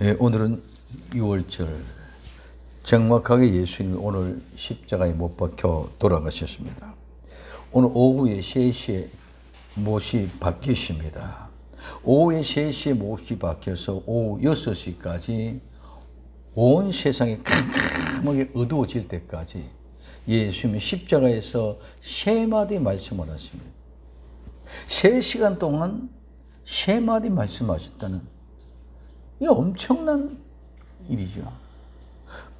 예, 오늘은 6월절 정확하게 예수님이 오늘 십자가에 못 박혀 돌아가셨습니다. 오늘 오후에 3시에 못이 바뀌십니다. 오후에 3시에 못이 바뀌어서 오후 6시까지 온 세상이 캄캄하게 어두워질 때까지 예수님이 십자가에서 3마디 말씀을 하십니다. 3시간 동안 3마디 말씀하셨다는 이 엄청난 일이죠.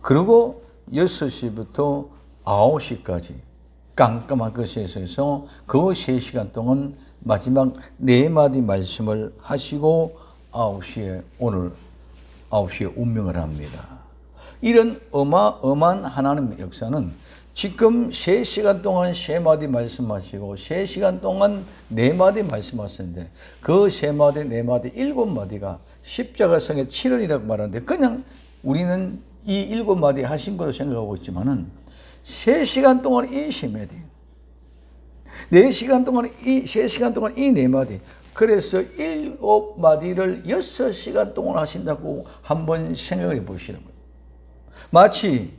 그리고 6시부터 9시까지 깜깜한 것에서 그 3시간 동안 마지막 4마디 말씀을 하시고 9시에 오늘 9시에 운명을 합니다. 이런 어마어마한 하나님의 역사는 지금 3시간 동안 3마디 말씀하시고 3시간 동안 4마디 말씀하셨는데 그 3마디, 4마디, 7마디가 십자가성의 7원이라고 말하는데 그냥 우리는 이 7마디 하신 것으로 생각하고 있지만은 3시간 동안 이 3마디, 4시간 동안 이 3시간 동안 이 4마디, 그래서 7마디를 6시간 동안 하신다고 한번 생각을 해 보시는 거예요. 마치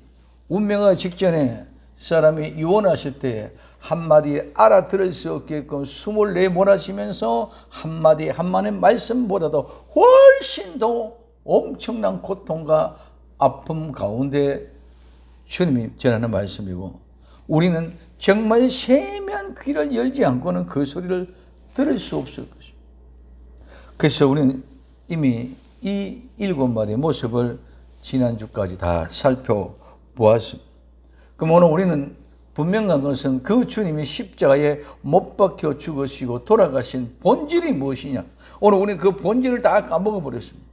운명하기 직전에 사람이 유언하실 때 한마디 알아들을 수 없게끔 24 몰아치면서 한마디 한마디 말씀보다도 훨씬 더 엄청난 고통과 아픔 가운데 주님이 전하는 말씀이고 우리는 정말 세미한 귀를 열지 않고는 그 소리를 들을 수 없을 것입니다. 그래서 우리는 이미 이 7마디의 모습을 지난주까지 다 살펴보았습니다. 그럼 오늘 우리는 분명한 것은 그 주님이 십자가에 못 박혀 죽으시고 돌아가신 본질이 무엇이냐. 오늘 우리는 그 본질을 다 까먹어버렸습니다.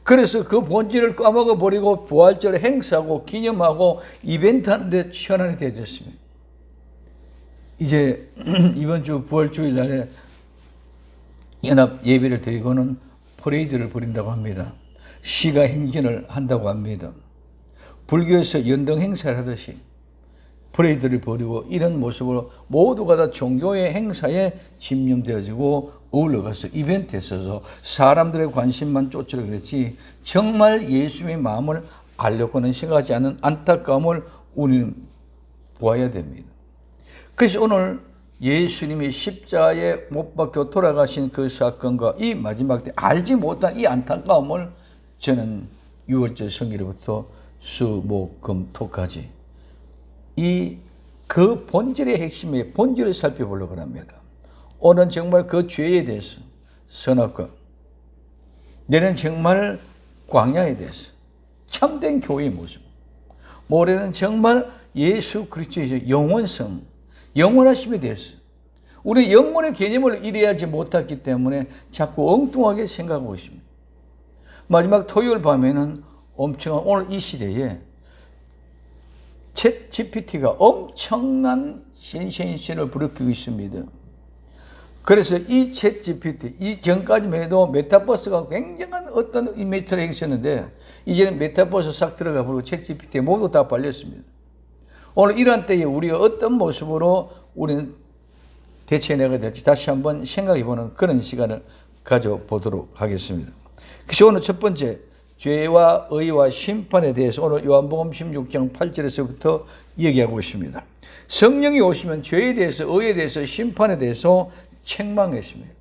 그래서 그 본질을 까먹어버리고 부활절 행사하고 기념하고 이벤트 하는데 현안이 되어졌습니다. 이제 이번 주 부활주일 날에 연합 예배를 드리고는 퍼레이드를 벌인다고 합니다. 시가 행진을 한다고 합니다. 불교에서 연등 행사를 하듯이 퍼레이드를 벌이고 이런 모습으로 모두가 다 종교의 행사에 집념되어지고 어울러가서 이벤트에 있어서 사람들의 관심만 쫓으려 그랬지 정말 예수님의 마음을 알려고는 생각하지 않는 안타까움을 우리는 보아야 됩니다. 그래서 오늘 예수님이 십자가에 못 박혀 돌아가신 그 사건과 이 마지막 때 알지 못한 이 안타까움을 저는 6월절 성기로부터 수, 목, 금, 토까지 그 본질의 핵심의 본질을 살펴보려고 합니다. 오늘은 정말 그 죄에 대해서 선악과 내일은 정말 광야에 대해서 참된 교회의 모습 모레는 정말 예수 그리스도의 영원성 영원하심에 대해서 우리 영혼의 개념을 이해하지 못했기 때문에 자꾸 엉뚱하게 생각하고 있습니다. 마지막 토요일 밤에는 엄청난 오늘 이 시대에 챗 GPT가 엄청난 센세이션을 불러일으키고 있습니다. 그래서 이 챗 GPT 이전까지만 해도 메타버스가 굉장한 어떤 이미지를 했었는데 이제는 메타버스 싹 들어가 버리고 챗 GPT에 모두 다 발렸습니다. 오늘 이런 때에 우리가 어떤 모습으로 우리는 대처해내야 될지 다시 한번 생각해보는 그런 시간을 가져보도록 하겠습니다. 그래서 오늘 첫 번째 죄와 의와 심판에 대해서 오늘 요한복음 16장 8절에서부터 얘기하고 있습니다. 성령이 오시면 죄에 대해서 의에 대해서 심판에 대해서 책망했습니다.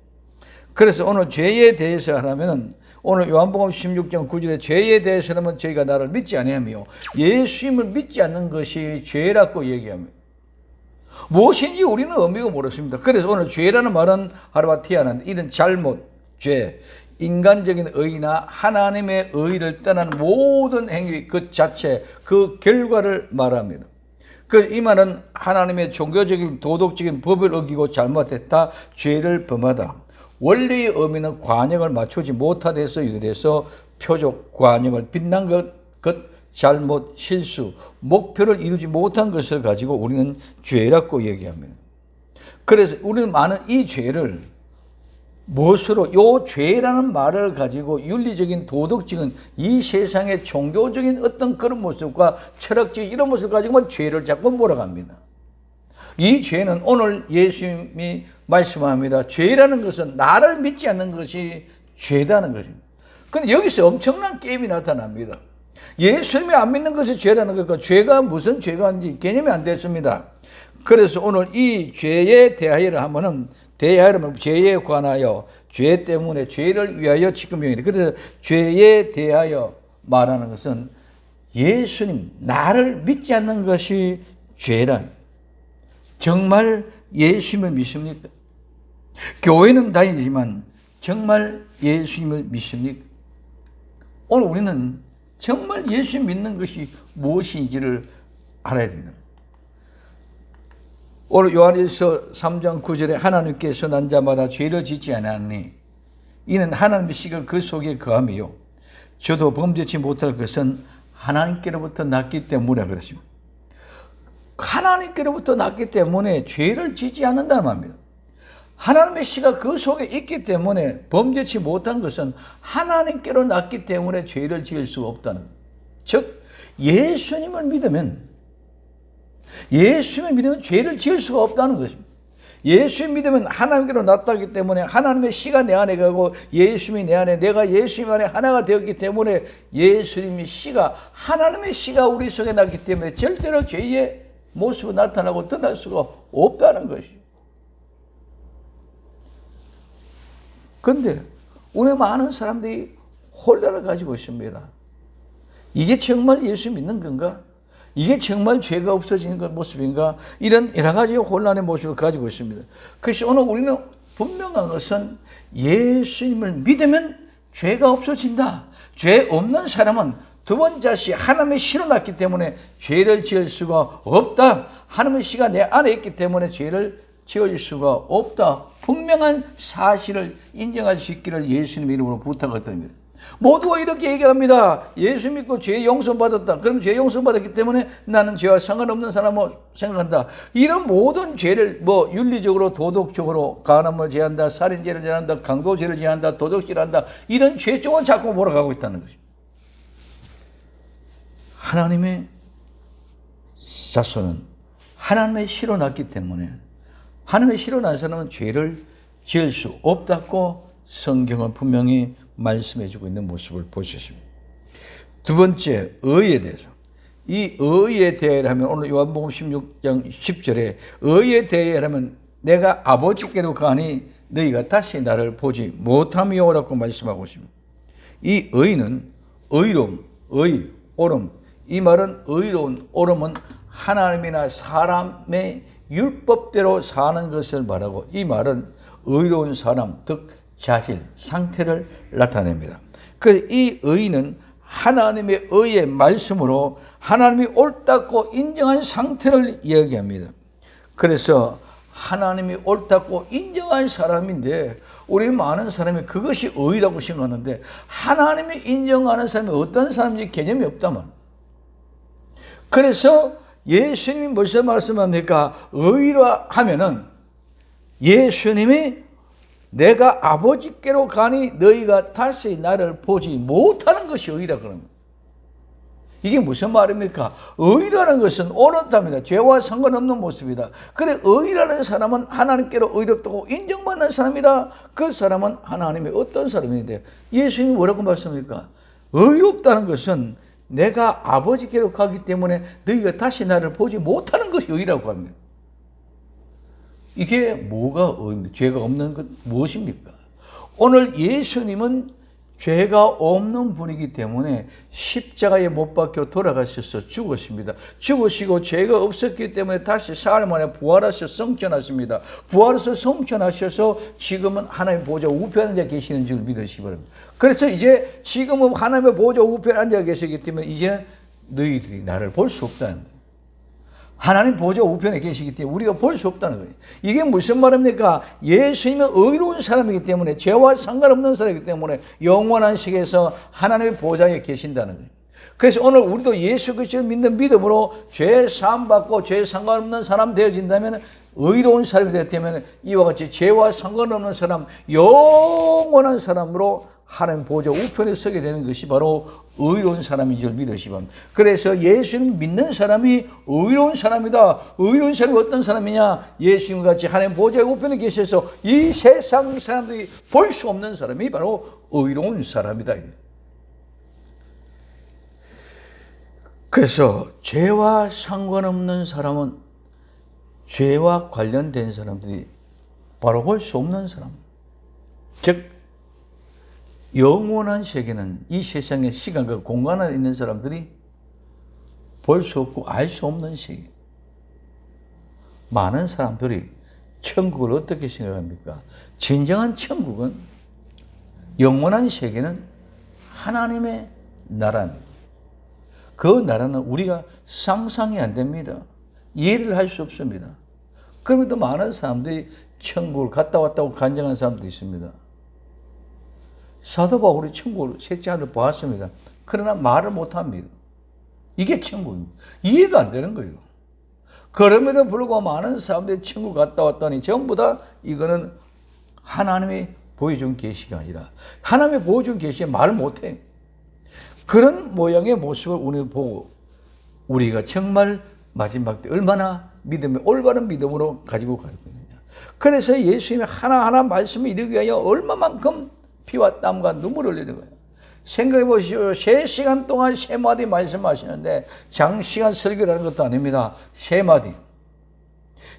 그래서 오늘 죄에 대해서 하라면 오늘 요한복음 16장 9절에 죄에 대해서는 저희가 나를 믿지 아니하며 예수님을 믿지 않는 것이 죄라고 얘기합니다. 무엇인지 우리는 의미가 모르겠습니다. 그래서 오늘 죄라는 말은 하르마티아는 이런 잘못, 죄, 인간적인 의나 하나님의 의를 떠난 모든 행위 그 자체 그 결과를 말합니다. 이 말은 하나님의 종교적인 도덕적인 법을 어기고 잘못했다 죄를 범하다. 원래의 의미는 관역을 맞추지 못하돼서 유도돼서 표적 관역을 빗난 것 잘못 실수 목표를 이루지 못한 것을 가지고 우리는 죄라고 얘기합니다. 그래서 우리는 많은 이 죄를 무엇으로 요 죄라는 말을 가지고 윤리적인 도덕적인 이 세상의 종교적인 어떤 그런 모습과 철학적인 이런 모습을 가지고 죄를 자꾸 몰아갑니다. 이 죄는 오늘 예수님이 말씀합니다. 죄라는 것은 나를 믿지 않는 것이 죄다는 것입니다. 근데 여기서 엄청난 게임이 나타납니다. 예수님이 안 믿는 것이 죄라는 것과 죄가 무슨 죄가인지 개념이 안 됐습니다. 그래서 오늘 이 죄에 대하여를 하면은 대하여는 죄에 관하여 죄 때문에 죄를 위하여 지금입니다. 그래서 죄에 대하여 말하는 것은 예수님 나를 믿지 않는 것이 죄란. 정말 예수님을 믿습니까? 교회는 다니지만 정말 예수님을 믿습니까? 오늘 우리는 정말 예수 믿는 것이 무엇인지를 알아야 된다. 오늘 요한일서 3장 9절에 하나님께서 난 자마다 죄를 짓지 않았니 이는 하나님의 씨가 그 속에 거함이요 저도 범죄치 못할 것은 하나님께로부터 났기 때문에 그렇습니다. 하나님께로부터 났기 때문에 죄를 짓지 않는다는 말입니다. 하나님의 씨가 그 속에 있기 때문에 범죄치 못한 것은 하나님께로 났기 때문에 죄를 지을 수 없다는 거예요. 즉 예수님을 믿으면 죄를 지을 수가 없다는 것입니다. 예수님 믿으면 하나님께로 났다기 때문에 하나님의 씨가 내 안에 가고 예수님이 내 안에 내가 예수님 안에 하나가 되었기 때문에 예수님의 씨가 하나님의 씨가 우리 속에 났기 때문에 절대로 죄의 모습이 나타나고 드러날 수가 없다는 것이죠. 그런데 오늘 많은 사람들이 혼란을 가지고 있습니다. 이게 정말 예수 믿는 건가? 이게 정말 죄가 없어지는 모습인가? 이런 여러 가지 혼란의 모습을 가지고 있습니다. 그래서 오늘 우리는 분명한 것은 예수님을 믿으면 죄가 없어진다. 죄 없는 사람은 두 번 다시 하나님의 씨로 났기 때문에 죄를 지을 수가 없다. 하나님의 씨가 내 안에 있기 때문에 죄를 지을 수가 없다. 분명한 사실을 인정할 수 있기를 예수님 이름으로 부탁드립니다. 모두가 이렇게 얘기합니다. 예수 믿고 죄 용서 받았다. 그럼 죄 용서 받았기 때문에 나는 죄와 상관없는 사람으로 생각한다. 이런 모든 죄를 윤리적으로 도덕적으로 간음을 제한다, 살인죄를 제한다, 강도죄를 제한다, 도적질을 한다. 이런 죄 쪽은 자꾸 몰아가고 있다는 것입니다. 하나님의 자손은 하나님의 씨로 났기 때문에 하나님의 씨로 난 사람은 죄를 지을 수 없다고 성경은 분명히 말씀해주고 있는 모습을 보셨습니다. 두 번째, 의에 대해서. 이 의에 대하면 오늘 요한복음 16장 10절에 의에 대하면 내가 아버지께로 가니 너희가 다시 나를 보지 못함이오라고 말씀하고 있습니다. 이 의는 의로움, 옳음. 이 말은 의로운 옳음은 하나님이나 사람의 율법대로 사는 것을 말하고 이 말은 의로운 사람, 즉 자질, 상태를 나타냅니다. 이 의는 하나님의 의의 말씀으로 하나님이 옳다고 인정한 상태를 이야기합니다. 그래서 하나님이 옳다고 인정한 사람인데 우리 많은 사람이 그것이 의라고 생각하는데 하나님이 인정하는 사람이 어떤 사람인지 개념이 없다면 그래서 예수님이 무슨 말씀합니까? 의라 하면은 예수님이 내가 아버지께로 가니 너희가 다시 나를 보지 못하는 것이 의라 그럽니다. 이게 무슨 말입니까? 의라는 것은 옳다입니다. 죄와 상관없는 모습이다. 그래 의라는 사람은 하나님께로 의롭다고 인정받는 사람이다. 그 사람은 하나님의 어떤 사람인데 예수님이 뭐라고 말씀합니까? 의롭다는 것은 내가 아버지께로 가기 때문에 너희가 다시 나를 보지 못하는 것이 의라고 합니다. 이게 뭐가 의입니까? 죄가 없는 것 무엇입니까? 오늘 예수님은 죄가 없는 분이기 때문에 십자가에 못 박혀 돌아가셔서 죽으십니다. 죽으시고 죄가 없었기 때문에 다시 사흘 만에 부활하셔서 성천하십니다. 부활해서 성천하셔서 지금은 하나님의 보좌 우편에 앉아 계시는 줄 믿으시기 바랍니다. 그래서 이제 지금은 하나님의 보좌 우편에 앉아 계시기 때문에 이제는 너희들이 나를 볼 수 없다는 거예요. 하나님 보좌 우편에 계시기 때문에 우리가 볼 수 없다는 거예요. 이게 무슨 말입니까? 예수님은 의로운 사람이기 때문에 죄와 상관없는 사람이기 때문에 영원한 세계에서 하나님의 보좌에 계신다는 거예요. 그래서 오늘 우리도 예수 그리스도를 믿는 믿음으로 죄 사함 받고 죄 상관없는 사람 되어진다면 의로운 사람이 되었다면 이와 같이 죄와 상관없는 사람, 영원한 사람으로 하나님 보좌 우편에 서게 되는 것이 바로 의로운 사람인 줄 믿으시기 바랍니다. 그래서 예수님 믿는 사람이 의로운 사람이다. 의로운 사람이 어떤 사람이냐? 예수님과 같이 하나님 보좌 우편에 계셔서 이 세상 사람들이 볼 수 없는 사람이 바로 의로운 사람이다. 그래서 죄와 상관없는 사람은 죄와 관련된 사람들이 바로 볼 수 없는 사람. 즉 영원한 세계는 이 세상의 시간과 공간 안에 있는 사람들이 볼 수 없고 알 수 없는 세계. 많은 사람들이 천국을 어떻게 생각합니까? 진정한 천국은, 영원한 세계는 하나님의 나라입니다. 그 나라는 우리가 상상이 안 됩니다. 이해를 할 수 없습니다. 그럼에도 많은 사람들이 천국을 갔다 왔다고 간증한 사람도 있습니다. 사도 바울이 천국을 셋째 하늘을 보았습니다. 그러나 말을 못합니다. 이게 천국입니다. 이해가 안 되는 거예요. 그럼에도 불구하고 많은 사람들이 천국 갔다 왔다니 전부 다 이거는 하나님이 보여준 계시가 아니라, 하나님이 보여준 계시에 말을 못해. 그런 모양의 모습을 우리는 보고 우리가 정말 마지막 때 얼마나 올바른 믿음으로 가지고 갈 거냐. 그래서 예수님이 하나하나 말씀을 이루기 위하여 얼마만큼 피와 땀과 눈물을 흘리는 거예요. 생각해 보시오. 3시간 동안 3마디 말씀하시는데 장시간 설교라는 것도 아닙니다. 3마디.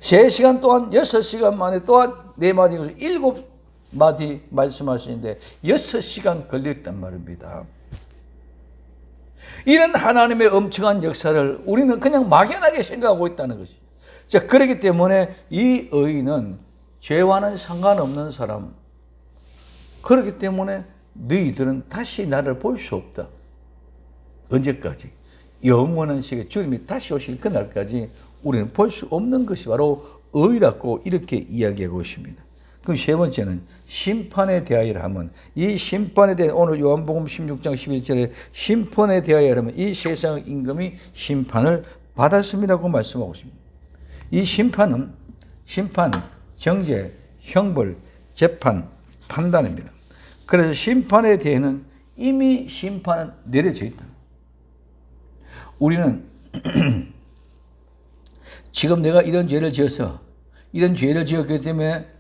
3시간 동안 6시간 만에 또한 4마디, 7마디 말씀하시는데 6시간 걸렸단 말입니다. 이런 하나님의 엄청난 역사를 우리는 그냥 막연하게 생각하고 있다는 것이. 자, 그렇기 때문에 이 의인은 죄와는 상관없는 사람. 그렇기 때문에 너희들은 다시 나를 볼 수 없다. 언제까지? 영원한 시계 주님이 다시 오실 그날까지 우리는 볼 수 없는 것이 바로 의라고 이렇게 이야기하고 있습니다. 그럼 세 번째는 심판에 대하여 하면, 이 심판에 대해 오늘 요한복음 16장 11절에 심판에 대하여 하면 이 세상 임금이 심판을 받았습니다고 말씀하고 있습니다. 이 심판은 심판, 정죄, 형벌, 재판, 판단입니다. 그래서 심판에 대해는 이미 심판은 내려져 있다. 우리는 지금 내가 이런 죄를 지었어. 이런 죄를 지었기 때문에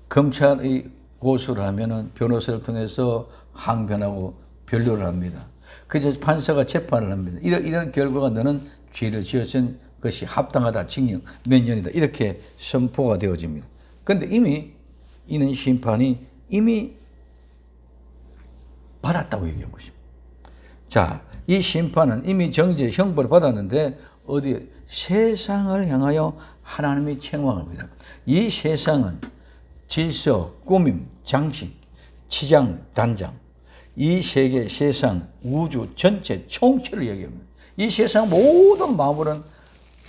검찰이 고소를 하면은 변호사를 통해서 항변하고 변론을 합니다. 그래서 판사가 재판을 합니다. 이런 결과가 너는 죄를 지었은 것이 합당하다. 징역 몇 년이다. 이렇게 선포가 되어집니다. 그런데 이미 이는 심판이 이미 받았다고 얘기한 것입니다. 자, 이 심판은 이미 정죄, 형벌을 받았는데 어디에? 세상을 향하여 하나님이 책망합니다. 이 세상은 질서, 꾸밈, 장식, 치장, 단장, 이 세계, 세상, 우주 전체 총체를 얘기합니다. 이 세상 모든 만물은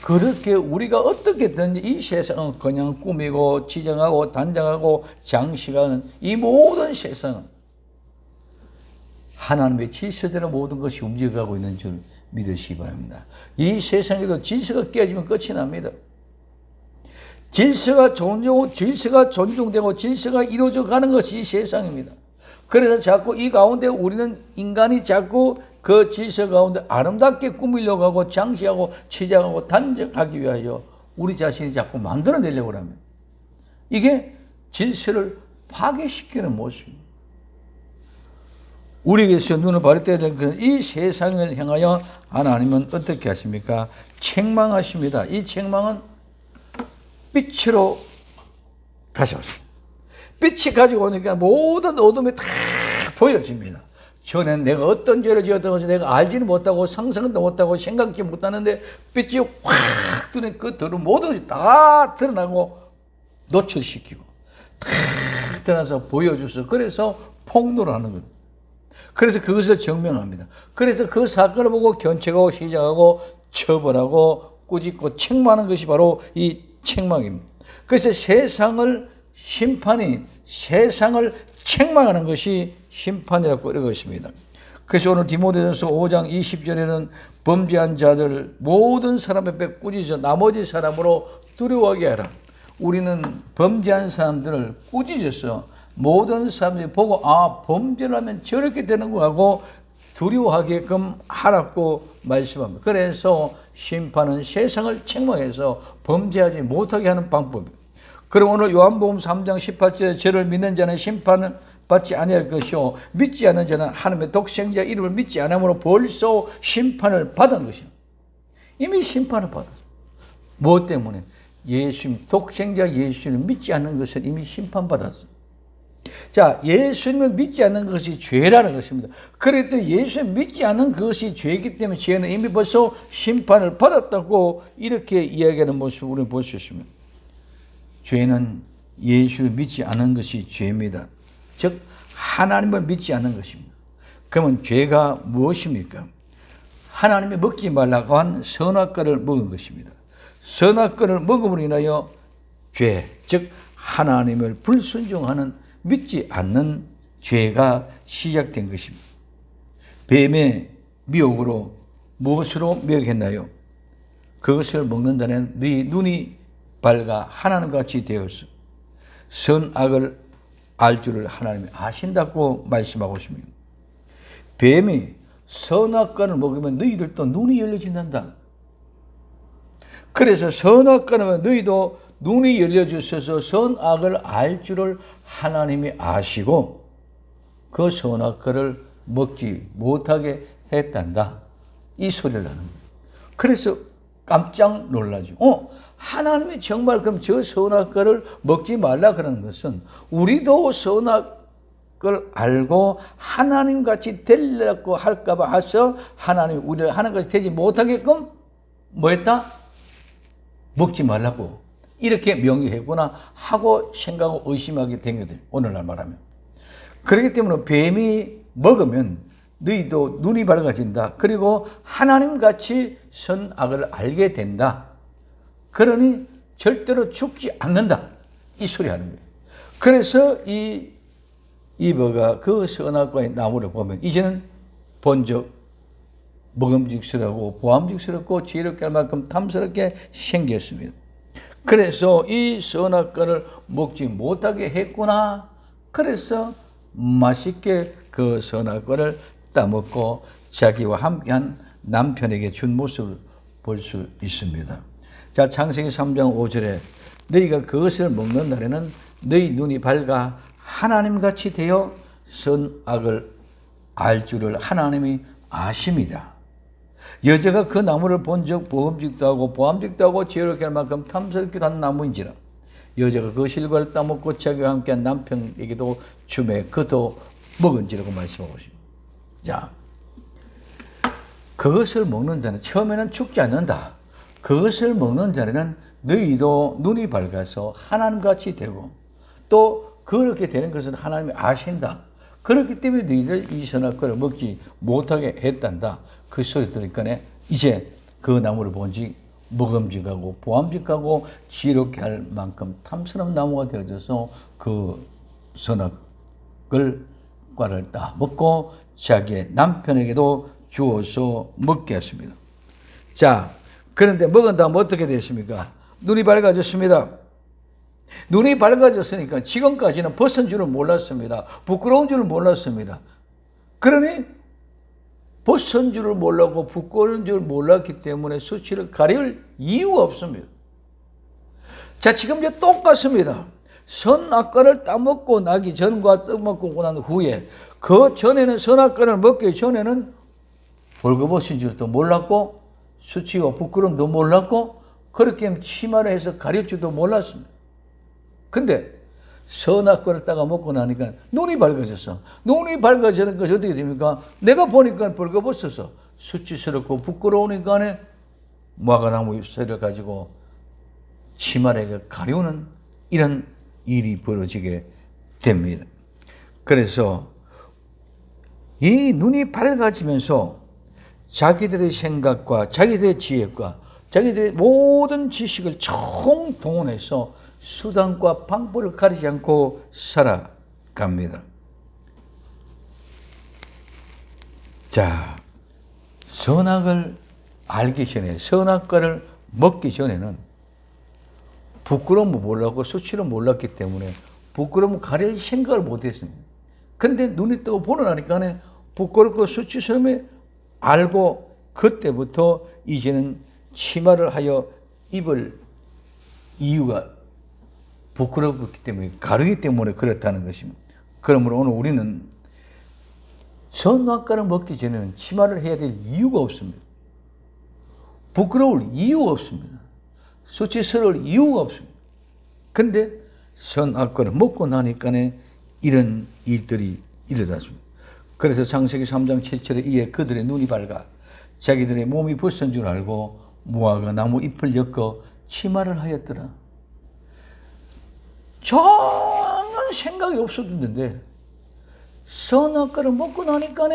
그렇게 우리가 어떻게든 이 세상은 그냥 꾸미고 치장하고 단장하고 장식하는 이 모든 세상은 하나님의 질서대로 모든 것이 움직여가고 있는 줄 믿으시기 바랍니다. 이 세상에도 질서가 깨지면 끝이 납니다. 질서가 존중되고 질서가 이루어져 가는 것이 이 세상입니다. 그래서 자꾸 이 가운데 우리는 인간이 자꾸 그 질서 가운데 아름답게 꾸미려고 하고 장식하고 치장하고 단정하기 위하여 우리 자신이 자꾸 만들어내려고 합니다. 이게 질서를 파괴시키는 모습입니다. 우리에게서 눈을 바르게 될 이 세상을 향하여 하나님은 어떻게 하십니까? 책망하십니다. 이 책망은 빛으로 가져오십니다. 빛이 가지고 오니까 모든 어둠이 다 보여집니다. 전엔 내가 어떤 죄를 지었던 것을 내가 알지는 못하고 상상도 못하고 생각지 못하는데 빛이 확 뜨는 그 더러운 모든 것이 다 드러나고 노출시키고 다 드러나서 보여줘서 그래서 폭로를 하는 겁니다. 그래서 그것을 증명합니다. 그래서 그 사건을 보고 견책하고 시작하고 처벌하고 꾸짖고 책망하는 것이 바로 이 책망입니다. 그래서 심판이 세상을 책망하는 것이 심판이라고 이러고 있습니다. 그래서 오늘 디모데전서 5장 20절에는 범죄한 자들 모든 사람 앞에 꾸짖어 나머지 사람으로 두려워하게 하라. 우리는 범죄한 사람들을 꾸짖어서 모든 사람들이 보고 범죄를 하면 저렇게 되는 거 하고 두려워하게끔 하라고 말씀합니다. 그래서 심판은 세상을 책망해서 범죄하지 못하게 하는 방법입니다. 그럼 오늘 요한복음 3장 18절에 저를 믿는 자는 심판을 받지 아니할 것이요 믿지 않는 자는 하나님의 독생자 이름을 믿지 않으므로 벌써 심판을 받은 것이요. 이미 심판을 받았어. 무엇 때문에? 예수님, 독생자 예수님을 믿지 않는 것은 이미 심판받았어. 자, 예수님을 믿지 않는 것이 죄라는 것입니다. 그래도 예수님을 믿지 않는 것이 죄이기 때문에 죄는 이미 벌써 심판을 받았다고 이렇게 이야기하는 모습을 우리는 볼 수 있습니다. 죄는 예수를 믿지 않는 것이 죄입니다. 즉 하나님을 믿지 않는 것입니다. 그러면 죄가 무엇입니까? 하나님이 먹지 말라고 한 선악과를 먹은 것입니다. 선악과를 먹음으로 인하여 죄, 즉 하나님을 불순종하는 믿지 않는 죄가 시작된 것입니다. 뱀의 미혹으로 무엇으로 미혹했나요? 그것을 먹는다는 네 눈이 밝아 하나님과 같이 되어서 선악을 알 줄을 하나님이 아신다고 말씀하고 있습니다. 뱀이 선악과를 먹으면 너희들도 눈이 열려진단다. 그래서 선악과는 너희도 눈이 열려주셔서 선악을 알 줄을 하나님이 아시고 그 선악과를 먹지 못하게 했단다. 이 소리를 하는 거예요. 그래서 깜짝 놀라죠. 하나님이 정말 그럼 저 선악과를 먹지 말라 그러는 것은 우리도 선악을 알고 하나님같이 되려고 할까봐 해서 하나님이 우리를 하나님같이 되지 못하게끔 뭐했다? 먹지 말라고 이렇게 명령했구나 하고 생각하고 의심하게 된 거죠. 오늘날 말하면. 그렇기 때문에 뱀이 먹으면 너희도 눈이 밝아진다. 그리고 하나님같이 선악을 알게 된다. 그러니 절대로 죽지 않는다. 이 소리 하는 거예요. 그래서 이 이브가 그 선악과의 나무를 보면 이제는 본적 먹음직스럽고 보암직스럽고 지혜롭게 할 만큼 탐스럽게 생겼습니다. 그래서 이 선악과를 먹지 못하게 했구나. 그래서 맛있게 그 선악과를 따먹고 자기와 함께한 남편에게 준 모습을 볼 수 있습니다. 자, 창세기 3장 5절에 너희가 그것을 먹는 날에는 너희 눈이 밝아 하나님같이 되어 선악을 알 줄을 하나님이 아십니다. 여자가 그 나무를 본 적 보험직도 하고 보암직도 하고 지혜롭게 할 만큼 탐스럽기도 한 나무인지라 여자가 그 실과를 따먹고 자기와 함께한 남편에게도 주매 그도 먹은지라고 말씀하고 있습니다. 자, 그것을 먹는 자는 처음에는 죽지 않는다. 그것을 먹는 자는 너희도 눈이 밝아서 하나님같이 되고 또 그렇게 되는 것은 하나님이 아신다. 그렇기 때문에 너희들 이 선악과를 먹지 못하게 했단다. 그 소리 들으니까 이제 그 나무를 본지 먹음직하고 보암직하고 지혜롭게 할 만큼 탐스러운 나무가 되어져서 그 선악을 과를 따 먹고 자기의 남편에게도 주어서 먹게 했습니다. 자, 그런데 먹은 다음 어떻게 됐습니까? 눈이 밝아졌습니다. 눈이 밝아졌으니까 지금까지는 벗은 줄을 몰랐습니다. 부끄러운 줄을 몰랐습니다. 그러니 벗은 줄을 몰랐고 부끄러운 줄을 몰랐기 때문에 수치를 가릴 이유가 없습니다. 자, 지금 이제 똑같습니다. 선악과를 따먹고 나기 전과 따먹고 난 후에 그 전에는 선악과를 먹기 전에는 벌거벗은 줄도 몰랐고 수치와 부끄러움도 몰랐고 그렇게 치마를 해서 가릴 줄도 몰랐습니다. 근데 선악과를 따가 먹고 나니까 눈이 밝아졌어. 눈이 밝아지는 것이 어떻게 됩니까? 내가 보니까 벌거벗어서 수치스럽고 부끄러우니까 무화과나무 잎새를 가지고 치마를 가려우는 이런 일이 벌어지게 됩니다. 그래서 이 눈이 밝아지면서 자기들의 생각과 자기들의 지혜과 자기들의 모든 지식을 총동원해서 수단과 방법을 가리지 않고 살아갑니다. 자, 선악을 알기 전에, 선악과를 먹기 전에는 부끄러움을 몰랐고 수치를 몰랐기 때문에 부끄러움을 가릴 생각을 못했습니다. 근데 눈이 뜨고 보고 나니까 부끄럽고 수치스러움을 알고 그때부터 이제는 치마를 하여 입을 이유가 부끄럽기 때문에 가르기 때문에 그렇다는 것입니다. 그러므로 오늘 우리는 선악과를 먹기 전에는 치마를 해야 될 이유가 없습니다. 부끄러울 이유가 없습니다. 수치스러울 이유가 없습니다. 근데 선악과를 먹고 나니까 이런 일들이 일어났습니다. 그래서 창세기 3장 7절에 이에 그들의 눈이 밝아 자기들의 몸이 벗은 줄 알고 무화과 나무 잎을 엮어 치마를 하였더라. 전혀 생각이 없었는데 선악과를 먹고 나니까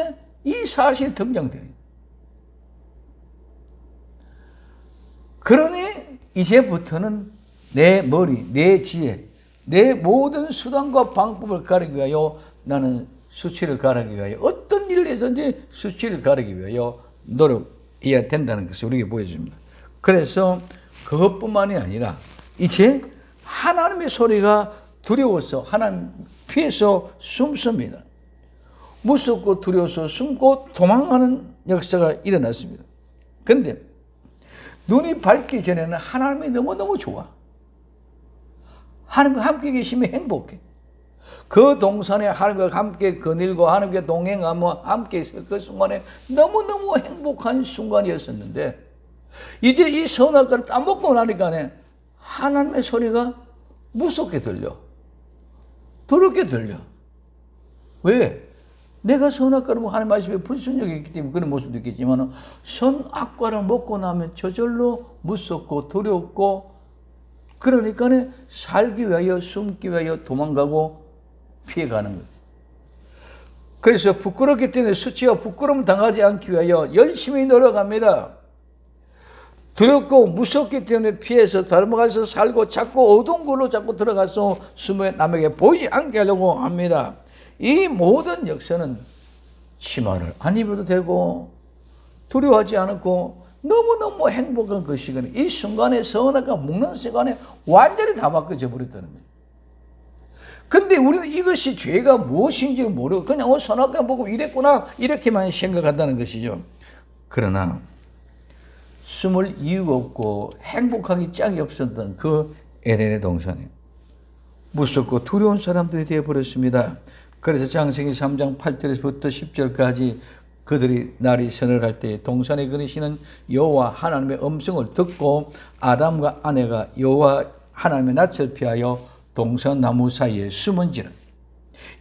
이 사실이 등장돼요. 그러니 이제부터는 내 머리, 내 지혜, 내 모든 수단과 방법을 가르기 위하여 나는 수치를 가르기 위하여 어떤 일을 해서든지 수치를 가르기 위하여 노력해야 된다는 것을 우리에게 보여줍니다. 그래서 그것뿐만이 아니라 이제 하나님의 소리가 두려워서 하나님 피해서 숨습니다. 무섭고 두려워서 숨고 도망가는 역사가 일어났습니다. 그런데 눈이 밝기 전에는 하나님이 너무너무 좋아. 하나님과 함께 계시면 행복해. 그 동산에 하나님과 함께 거닐고 하나님과 동행하며 함께 있을 그 순간에 너무너무 행복한 순간이었었는데 이제 이 선악과를 따먹고 나니까 하나님의 소리가 무섭게 들려. 더럽게 들려. 왜? 내가 선악과를 먹고 하나님 말씀에 불순종이 있기 때문에 그런 모습도 있겠지만 선악과를 먹고 나면 저절로 무섭고 두렵고 그러니까 살기 위하여 숨기 위하여 도망가고 피해가는 거예요. 그래서 부끄럽기 때문에 수치와 부끄러움 당하지 않기 위하여 열심히 노력합니다. 두렵고 무섭기 때문에 피해서 다른 데 가서 살고 자꾸 어두운 곳으로 자꾸 들어가서 숨어 남에게 보이지 않게 하려고 합니다. 이 모든 역사는 치마를 안 입어도 되고 두려워하지 않고 너무너무 행복한 그 시간에 이 순간에 선악과 먹는 시간에 완전히 다 바뀌어져 버렸다는 거예요. 근데 우리는 이것이 죄가 무엇인지 모르고 그냥 선악과 보고 이랬구나 이렇게만 생각한다는 것이죠. 그러나 숨을 이유가 없고 행복하기 짝이 없었던 그 에덴의 동산에 무섭고 두려운 사람들이 되어버렸습니다. 그래서 창세기 3장 8절에서부터 10절까지 그들이 날이 서늘할 때 동산에 거니시는 여호와 하나님의 음성을 듣고 아담과 아내가 여호와 하나님의 낯을 피하여 동산 나무 사이에 숨은지라.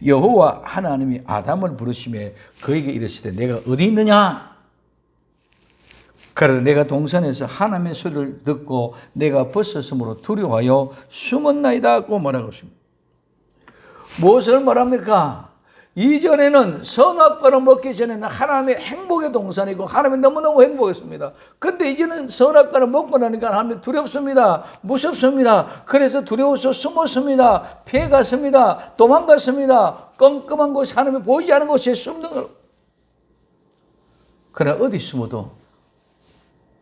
여호와 하나님이 아담을 부르시며 그에게 이르시되 내가 어디 있느냐? 그래서 내가 동산에서 하나님의 소리를 듣고 내가 벗었으므로 두려워하여 숨었나이다고 말하고 있습니다. 무엇을 말합니까? 이전에는 선악과를 먹기 전에는 하나님의 행복의 동산이고 하나님이 너무너무 행복했습니다. 근데 이제는 선악과를 먹고 나니까 하나님이 두렵습니다. 무섭습니다. 그래서 두려워서 숨었습니다. 피해갔습니다. 도망갔습니다. 껌껌한 곳 하나님이 보이지 않은 곳에 숨는 거. 그러나 어디 숨어도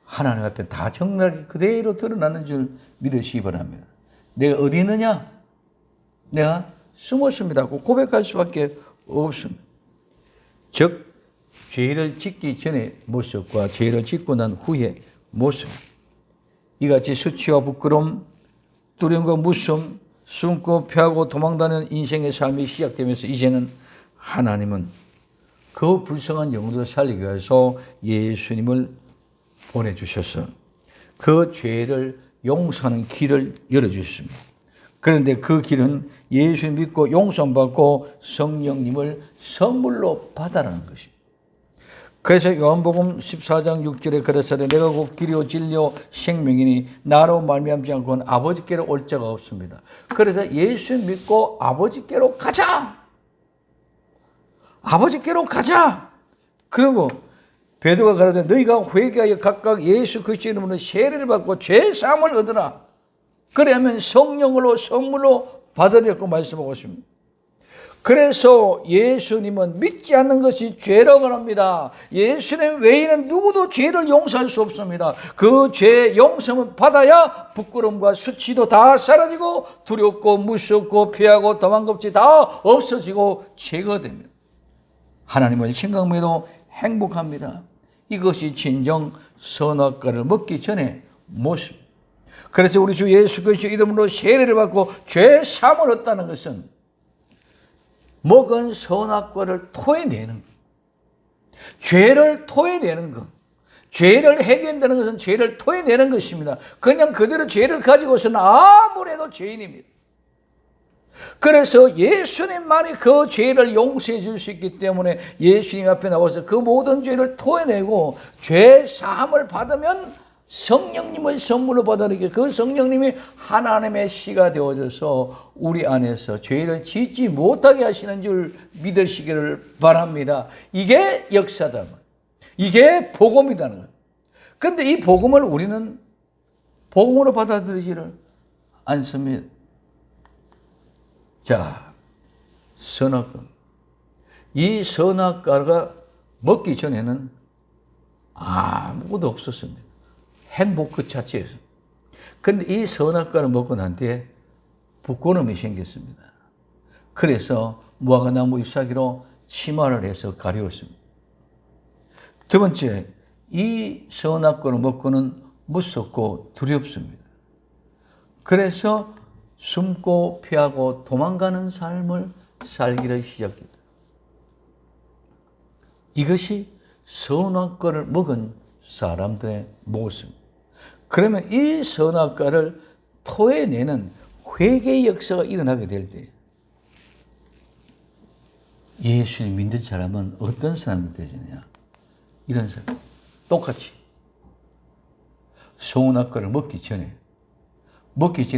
하나님 앞에 다 정확하게 그대로 드러나는 줄 믿으시기 바랍니다. 내가 어디 있느냐? 내가 숨었습니다. 고백할 수밖에 없습니다. 즉 죄를 짓기 전의 모습과 죄를 짓고 난 후의 모습, 이같이 수치와 부끄러움, 두려움과 무서움, 숨고 피하고 도망다니는 인생의 삶이 시작되면서 이제는 하나님은 그 불쌍한 영혼들을 살리기 위해서 예수님을 보내주셔서 그 죄를 용서하는 길을 열어주셨습니다. 그런데 그 길은 예수 믿고 용서받고 성령님을 선물로 받아라는 것입니다. 그래서 요한복음 14장 6절에 그랬으되 내가 곧 길이요 진리요 생명이니 나로 말미암지 않고는 아버지께로 올 자가 없습니다. 그래서 예수 믿고 아버지께로 가자. 아버지께로 가자. 그리고 베드로가 가라되 너희가 회개하여 각각 예수 그리스도 이름으로 세례를 받고 죄 사함을 얻으라. 그래야만 성령으로 선물로 받으려고 말씀하고 있습니다. 그래서 예수님은 믿지 않는 것이 죄라고 합니다. 예수님 외에는 누구도 죄를 용서할 수 없습니다. 그 죄 용서는 받아야 부끄러움과 수치도 다 사라지고 두렵고 무섭고 피하고 도망급지 다 없어지고 제거됩니다. 하나님을 생각해도 행복합니다. 이것이 진정 선악과를 먹기 전의 모습. 그래서 우리 주 예수 그리스도 이름으로 세례를 받고 죄 사함을 얻다는 것은 먹은 선악과를 토해내는 것. 죄를 토해내는 것. 죄를 해결한다는 것은 죄를 토해내는 것입니다. 그냥 그대로 죄를 가지고서는 아무래도 죄인입니다. 그래서 예수님만이 그 죄를 용서해 줄 수 있기 때문에 예수님 앞에 나와서 그 모든 죄를 토해내고 죄 사함을 받으면 성령님을 선물로 받아들이게 그 성령님이 하나님의 씨가 되어져서 우리 안에서 죄를 짓지 못하게 하시는 줄 믿으시기를 바랍니다. 이게 역사다. 이게 복음이라는 거예요. 그런데 이 복음을 우리는 복음으로 받아들이지를 않습니다. 자, 선악과. 이 선악과가 먹기 전에는 아무것도 없었습니다. 행복 그 자체에서. 그런데 이 선악과를 먹고 난 뒤에 부끄러움이 생겼습니다. 그래서 무화과나무 잎사귀로 치마를 해서 가리웠습니다. 두 번째, 이 선악과를 먹고는 무섭고 두렵습니다. 그래서 숨고 피하고 도망가는 삶을 살기를 시작했다. 이것이 선악과를 먹은 사람들의 모습입니다. 그러면 이 선악과를 토해내는 회개의 역사가 일어나게 될 때 예수를 믿는 사람은 어떤 사람이 되느냐? 이런 사람. 똑같이 선악과를 먹기 전에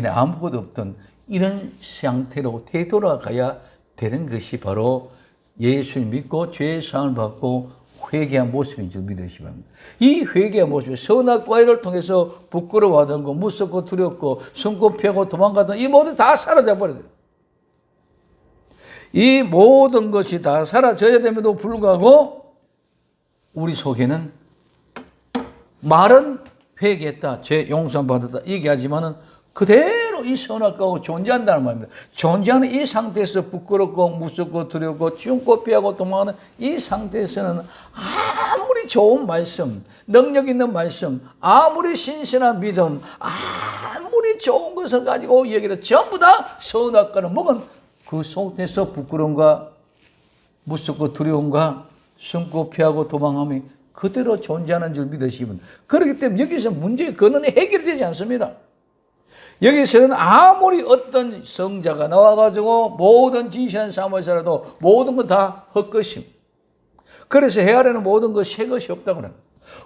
아무것도 없던 이런 상태로 되돌아가야 되는 것이 바로 예수를 믿고 죄의 사함을 받고 회개한 모습인 줄 믿으시기 바랍니다. 이 회개한 모습이 선악과를 통해서 부끄러워하던 거, 무섭고 두렵고 숨고 피하고 도망가던 이 모든 다 사라져 버려요. 이 모든 것이 다 사라져야 됨에도 불구하고 우리 속에는 말은 회개했다, 죄 용서 받았다 얘기하지만은 그대로 이 선악과하고 존재한다는 말입니다. 존재하는 이 상태에서 부끄럽고 무섭고 두렵고 숨고 피하고 도망하는 이 상태에서는 아무리 좋은 말씀, 능력 있는 말씀, 아무리 신선한 믿음, 아무리 좋은 것을 가지고 얘기해도 전부 다 선악과를 먹은 그 속에서 부끄러움과 무섭고 두려움과 숨고 피하고 도망함이 그대로 존재하는 줄 믿으시면, 그렇기 때문에 여기서 문제의 근원이 해결되지 않습니다. 여기서는 아무리 어떤 성자가 나와가지고 모든 진실한 삶을 살아도 모든 건 다 헛것입니다. 그래서 헤아리는 모든 것 새 것이 없다고 합니다.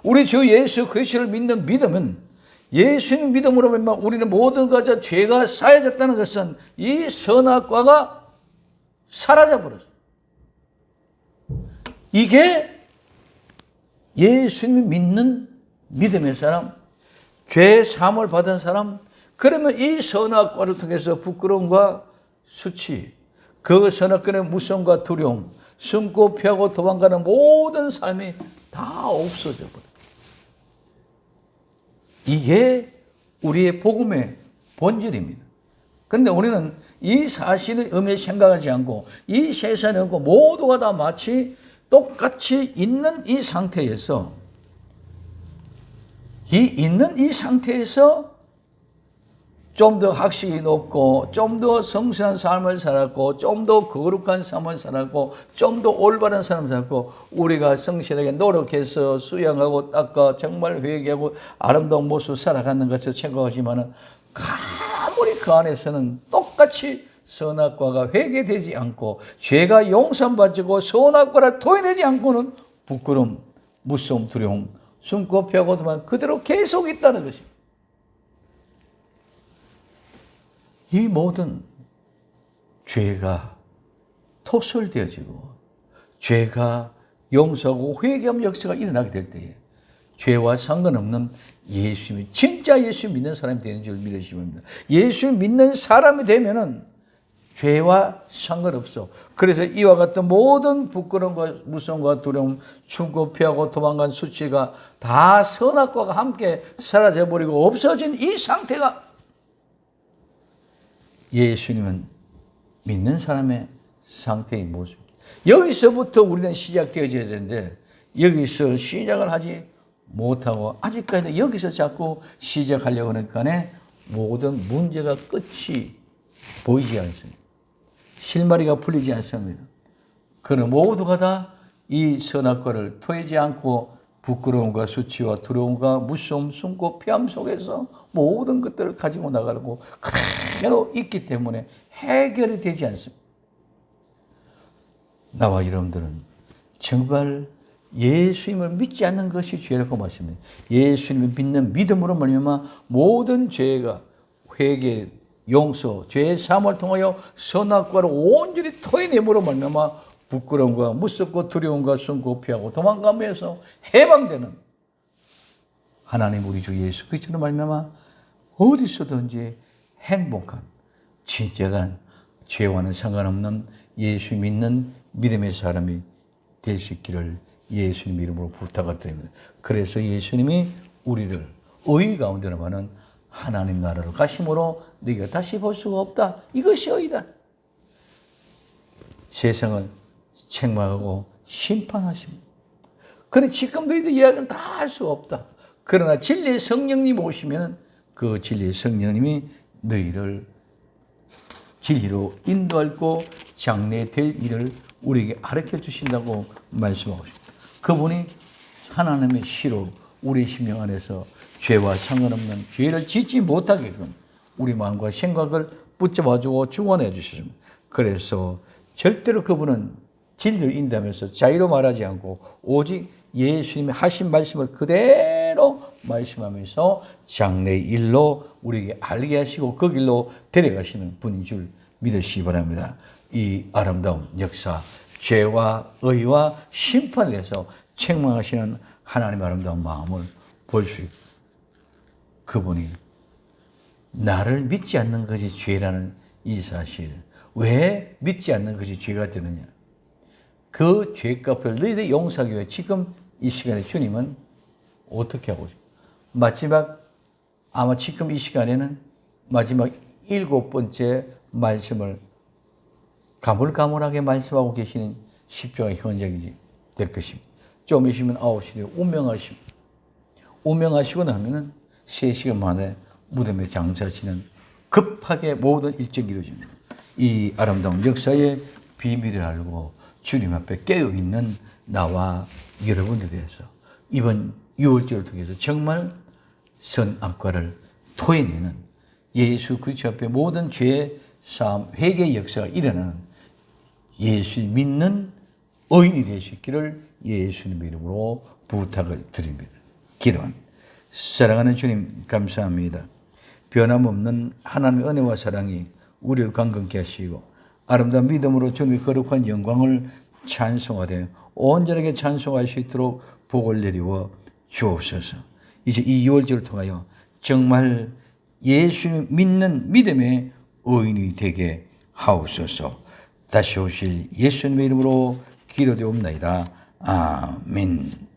우리 주 예수 그리스도를 믿는 믿음은, 예수님 믿음으로 우리는 모든 것과 죄가 쌓여졌다는 것은 이 선악과가 사라져버렸어요. 이게 예수님 믿는 믿음의 사람, 죄 사함을 받은 사람, 그러면 이 선악과를 통해서 부끄러움과 수치, 그 선악과의 무서움과 두려움, 숨고 피하고 도망가는 모든 삶이 다 없어져 버려요. 이게 우리의 복음의 본질입니다. 그런데 우리는 이 사실을 의미에 생각하지 않고 이 세상에 없고 모두가 다 마치 똑같이 있는 이 상태에서 좀 더 학식이 높고 좀 더 성실한 삶을 살았고 좀 더 거룩한 삶을 살았고 좀 더 올바른 삶을 살았고 우리가 성실하게 노력해서 수양하고 닦아 정말 회개하고 아름다운 모습을 살아가는 것을 생각하지만은 아무리 그 안에서는 똑같이 선악과가 회개되지 않고 죄가 용서받고 선악과를 토해내지 않고는 부끄러움, 무서움, 두려움, 숨고 피하고 도망 그대로 계속 있다는 것입니다. 이 모든 죄가 토설되어지고 죄가 용서하고 회개함 역사가 일어나게 될 때에 죄와 상관없는 예수님이 진짜 예수 믿는 사람이 되는 줄 믿으시면 됩니다. 예수 믿는 사람이 되면은 죄와 상관없어. 그래서 이와 같은 모든 부끄러움과 무서움과 두려움, 숨고 피하고 도망간 수치가 다 선악과가 함께 사라져버리고 없어진 이 상태가 예수님은 믿는 사람의 상태의 모습입니다. 여기서부터 우리는 시작되어져야 되는데 여기서 시작을 하지 못하고 아직까지도 여기서 자꾸 시작하려고 하니까 모든 문제가 끝이 보이지 않습니다. 실마리가 풀리지 않습니다. 그는 모두가 다 이 선악과를 토하지 않고 부끄러움과 수치와 두려움과 무서움, 숨고 피함 속에서 모든 것들을 가지고 나가고 그대로 있기 때문에 해결이 되지 않습니다. 나와 여러분들은 정말 예수님을 믿지 않는 것이 죄라고 말씀합니다. 예수님을 믿는 믿음으로 말미암아 모든 죄가 회개, 용서, 죄의 사함을 통하여 선악과를 온전히 토해내므로 말미암아 부끄러움과 무섭고 두려움과 숨고 피하고 도망가면서 해방되는 하나님 우리 주 예수 그리스도로 말미암아 어디서든지 행복한 진정한 죄와는 상관없는 예수 믿는 믿음의 사람이 될 수 있기를 예수님 이름으로 부탁을 드립니다. 그래서 예수님이 우리를 의 가운데로 가는 하나님 나라로 가심으로 너희가 다시 볼 수가 없다. 이것이 의다. 세상을 책망하고 심판하십니다. 그런데 지금 너희들 이야기를 다 할 수가 없다. 그러나 진리의 성령님 오시면 그 진리의 성령님이 너희를 진리로 인도하고 장래될 일을 우리에게 가르쳐 주신다고 말씀하고 있습니다. 그분이 하나님의 시로 우리 심령 안에서 죄와 상관없는 죄를 짓지 못하게끔 우리 마음과 생각을 붙잡아주고 주원해 주셨습니다. 그래서 절대로 그분은 진리를 인도하면서 자유로 말하지 않고 오직 예수님이 하신 말씀을 그대로 말씀하면서 장래의 일로 우리에게 알게 하시고 그 길로 데려가시는 분인 줄 믿으시기 바랍니다. 이 아름다운 역사, 죄와 의와 심판에 대해서 책망하시는 하나님의 아름다운 마음을 볼 수 있고 그분이 나를 믿지 않는 것이 죄라는 이 사실, 왜 믿지 않는 것이 죄가 되느냐? 그 죄값을 너희들 용서하기 위해 지금 이 시간에 주님은 어떻게 하고 있습니까? 마지막 아마 지금 이 시간에는 마지막 7번째 말씀을 가물가물하게 말씀하고 계시는 십자가의 현장이 될 것입니다. 좀 있으면 9시에 운명하시고 나면은 3시간 만에 무덤에 장사하시는 급하게 모든 일정이 이루어집니다. 이 아름다운 역사의 비밀을 알고 주님 앞에 깨어있는 나와 여러분들에 대해서 이번 6월절을 통해서 정말 선악과를 토해내는 예수 그리스도 앞에 모든 죄의 싸움, 회개의 역사가 일어나는 예수 믿는 의인이 될 수 있기를 예수님 이름으로 부탁을 드립니다. 기도합니다. 사랑하는 주님 감사합니다. 변함없는 하나님의 은혜와 사랑이 우리를 강건케 하시고 아름다운 믿음으로 주님의 거룩한 영광을 찬송하되 온전하게 찬송할 수 있도록 복을 내리워 주옵소서. 이제 이 6월절을 통하여 정말 예수 믿는 믿음의 의인이 되게 하옵소서. 다시 오실 예수님의 이름으로 기도되옵나이다. 아멘.